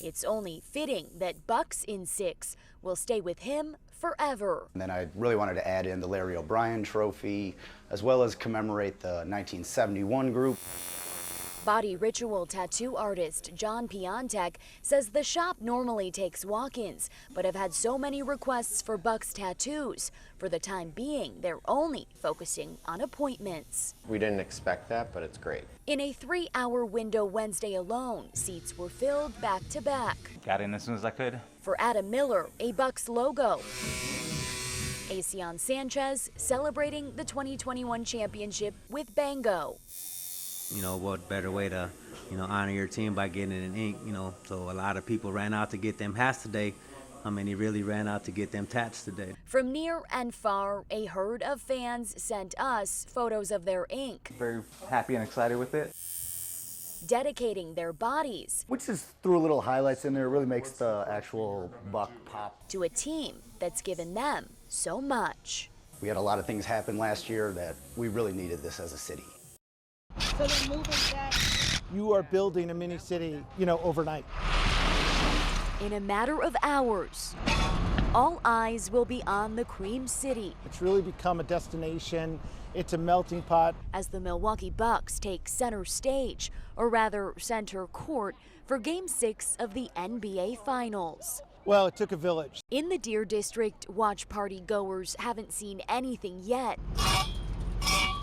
It's only fitting that Bucks in 6 will stay with him forever. And then I really wanted to add in the Larry O'Brien Trophy, as well as commemorate the 1971 group. Body ritual tattoo artist John Piontek says the shop normally takes walk-ins, but have had so many requests for Bucks tattoos. For the time being, they're only focusing on appointments. We didn't expect that, but it's great. In a 3-hour window Wednesday alone, seats were filled back to back. Got in as soon as I could. For Adam Miller, a Bucks logo. Acion Sanchez celebrating the 2021 championship with Bango. You know, what better way to, honor your team by getting it in ink, So a lot of people ran out to get them hats today. How many really ran out to get them tats today? From near and far, a herd of fans sent us photos of their ink. Very happy and excited with it. Dedicating their bodies. Which just threw a little highlights in there. It really makes the actual buck pop. To a team that's given them so much. We had a lot of things happen last year that we really needed this as a city. So they're moving back. You are building a mini city, overnight. In a matter of hours, all eyes will be on the Cream City. It's really become a destination. It's a melting pot. As the Milwaukee Bucks take center stage, or rather center court, for Game 6 of the NBA Finals. Well, it took a village. In the Deer District, watch party goers haven't seen anything yet.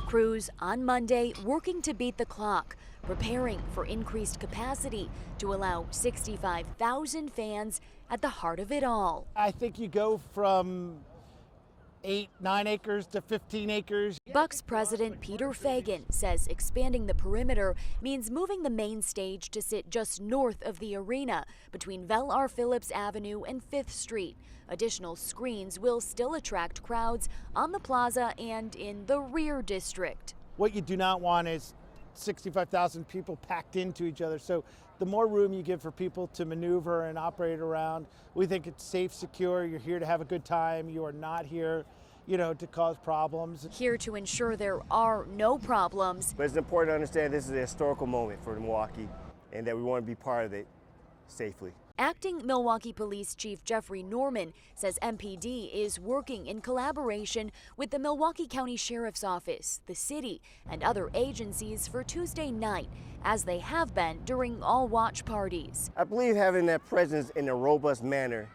Crews on Monday working to beat the clock, preparing for increased capacity to allow 65,000 fans at the heart of it all. I think you go from 8-9 acres to 15 acres. Bucks president Peter Fagan says expanding the perimeter means moving the main stage to sit just north of the arena between Vel R. Phillips Avenue and 5th Street. Additional screens will still attract crowds on the plaza and in the rear district. What you do not want is 65,000 people packed into each other. So the more room you give for people to maneuver and operate around, we think it's safe, secure. You're here to have a good time. You are not here, to cause problems. Here to ensure there are no problems. But it's important to understand this is a historical moment for Milwaukee and that we want to be part of it safely. Acting Milwaukee Police Chief Jeffrey Norman says MPD is working in collaboration with the Milwaukee County Sheriff's Office, the city, and other agencies for Tuesday night, as they have been during all watch parties. I believe having that presence in a robust manner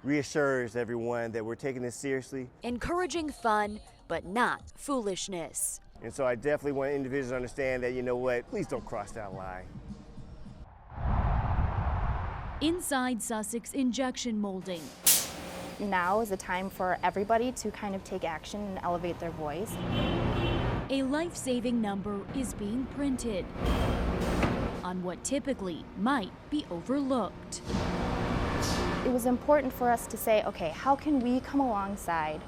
reassures everyone that we're taking this seriously. Encouraging fun, but not foolishness. And so I definitely want individuals to understand that, please don't cross that line. Inside Sussex injection molding. Now is the time for everybody to kind of take action and elevate their voice. A life-saving number is being printed on what typically might be overlooked. It was important for us to say, okay, how can we come alongside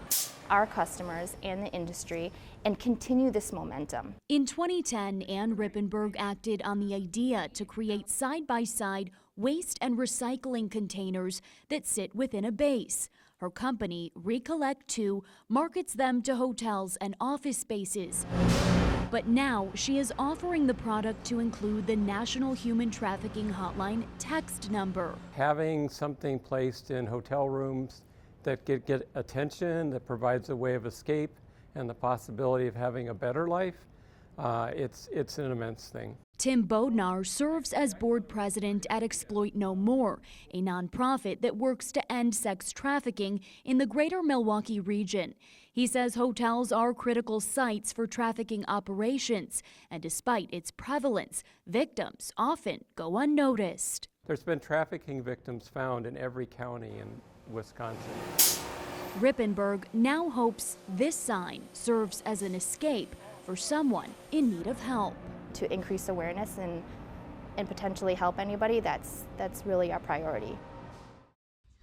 our customers and the industry and continue this momentum? In 2010, Ann Rippenberg acted on the idea to create side-by-side waste and recycling containers that sit within a base. Her company, Recollect 2, markets them to hotels and office spaces. But now she is offering the product to include the National Human Trafficking Hotline text number. Having something placed in hotel rooms that get attention, that provides a way of escape and the possibility of having a better life, it's an immense thing. Tim Bodnar serves as board president at Exploit No More, a nonprofit that works to end sex trafficking in the greater Milwaukee region. He says hotels are critical sites for trafficking operations, and despite its prevalence, victims often go unnoticed. There's been trafficking victims found in every county in Wisconsin. Rippenberg now hopes this sign serves as an escape for someone in need of help. To increase awareness and potentially help anybody, that's really our priority.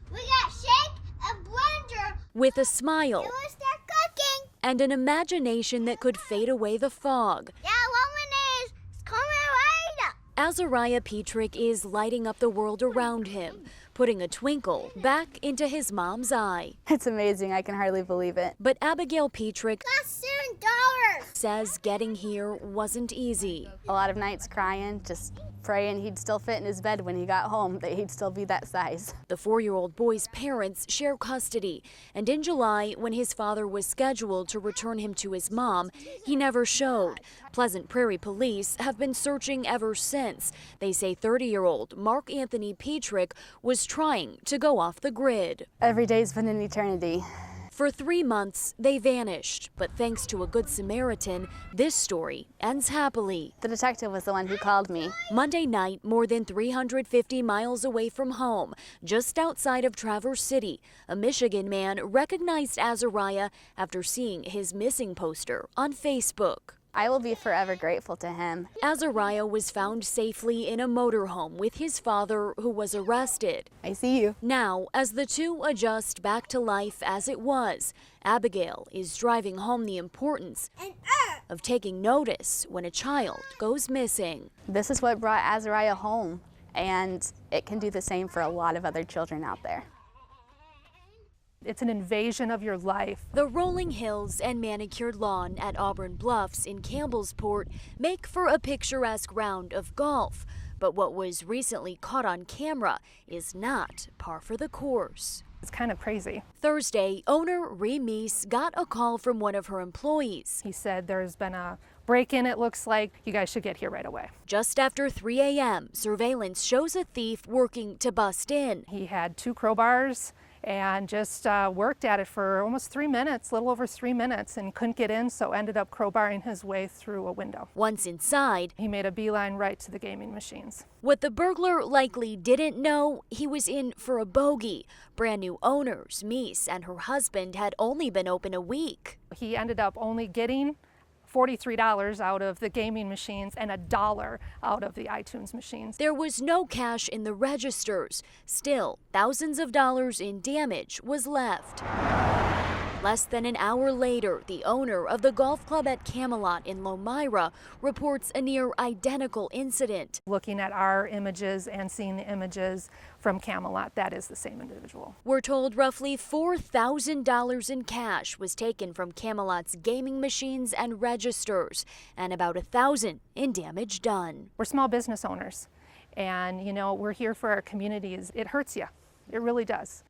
We got shake and blender. With a smile We'll start cooking. And an imagination that could fade away the fog, That woman is coming right up. Azariah Petrick is lighting up the world around him, putting a twinkle back into his mom's eye. It's amazing, I can hardly believe it. But Abigail Petrick That's $7. says getting here wasn't easy. A lot of nights crying, just praying he'd still fit in his bed when he got home, that he'd still be that size. The 4-year-old boy's parents share custody, and in July, when his father was scheduled to return him to his mom, he never showed. Pleasant Prairie police have been searching ever since. They say 30-year-old Mark Anthony Petrick was trying to go off the grid. Every day's been an eternity. For 3 months, they vanished, but thanks to a good Samaritan, this story ends happily. The detective was the one who called me. Monday night, more than 350 miles away from home, just outside of Traverse City, a Michigan man recognized Azariah after seeing his missing poster on Facebook. I will be forever grateful to him. Azariah was found safely in a motorhome with his father, who was arrested. I see you. Now, as the two adjust back to life as it was, Abigail is driving home the importance of taking notice when a child goes missing. This is what brought Azariah home, and it can do the same for a lot of other children out there. It's an invasion of your life. The rolling hills and manicured lawn at Auburn Bluffs in Campbellsport make for a picturesque round of golf. But what was recently caught on camera is not par for the course. It's kind of crazy. Thursday, owner Ree Meese got a call from one of her employees. He said there's been a break-in, it looks like. You guys should get here right away. Just after 3 a.m., surveillance shows a thief working to bust in. He had 2 crowbars and just worked at it for almost 3 minutes, a little over 3 minutes, and couldn't get in, so ended up crowbarring his way through a window. Once inside, he made a beeline right to the gaming machines. What the burglar likely didn't know, he was in for a bogey. Brand new owners, Meese and her husband, had only been open a week. He ended up only getting $43 out of the gaming machines and $1 out of the iTunes machines. There was no cash in the registers. Still, thousands of dollars in damage was left. Less than an hour later, the owner of the golf club at Camelot in Lomira reports a near identical incident. Looking at our images and seeing the images from Camelot, that is the same individual. We're told roughly $4,000 in cash was taken from Camelot's gaming machines and registers, and about $1,000 in damage done. We're small business owners, and you know, we're here for our communities. It hurts you. It really does.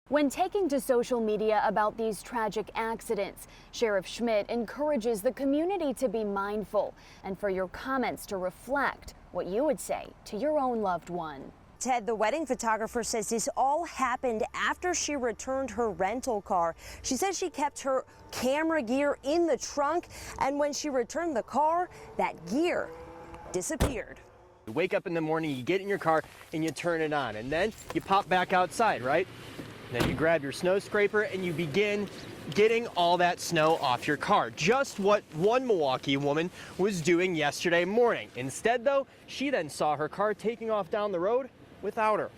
When taking to social media about these tragic accidents, Sheriff Schmidt encourages the community to be mindful and for your comments to reflect what you would say to your own loved one. Ted, the wedding photographer, says this all happened after she returned her rental car. She says she kept her camera gear in the trunk, and when she returned the car, that gear disappeared. You wake up in the morning, you get in your car, and you turn it on, and then you pop back outside, right? Then you grab your snow scraper and you begin getting all that snow off your car. Just what one Milwaukee woman was doing yesterday morning. Instead, though, she then saw her car taking off down the road without her.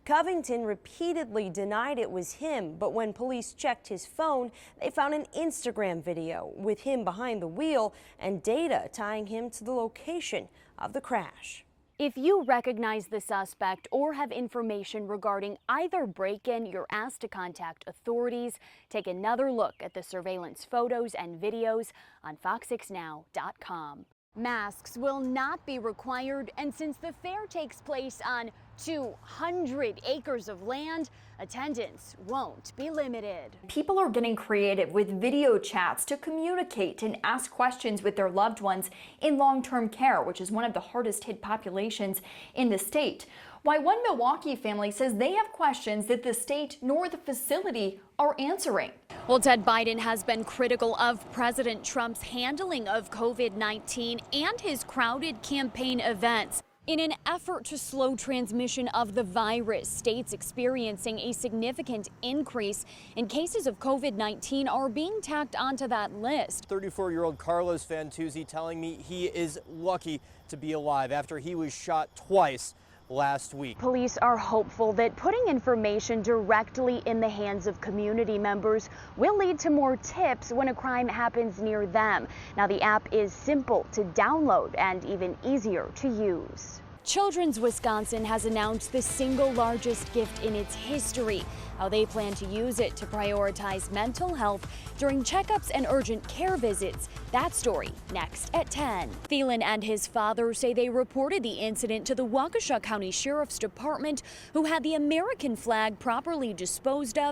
Covington repeatedly denied it was him, but when police checked his phone, they found an Instagram video with him behind the wheel and data tying him to the location of the crash. If you recognize the suspect or have information regarding either break-in, you're asked to contact authorities. Take another look at the surveillance photos and videos on fox6now.com. Masks will not be required, and since the fair takes place on 200 acres of land, attendance won't be limited. People are getting creative with video chats to communicate and ask questions with their loved ones in long-term care, which is one of the hardest hit populations in the state. Why one Milwaukee family says they have questions that the state nor the facility are answering. Well, Ted Biden has been critical of President Trump's handling of COVID-19 and his crowded campaign events. In an effort to slow transmission of the virus, states experiencing a significant increase in cases of COVID-19 are being tacked onto that list. 34-year-old Carlos Fantuzzi telling me he is lucky to be alive after he was shot twice last week. Police are hopeful that putting information directly in the hands of community members will lead to more tips when a crime happens near them. Now, the app is simple to download and even easier to use. Children's Wisconsin has announced the single largest gift in its history, how they plan to use it to prioritize mental health during checkups and urgent care visits. That story next at 10. Thielen and his father say they reported the incident to the Waukesha County Sheriff's Department, who had the American flag properly disposed of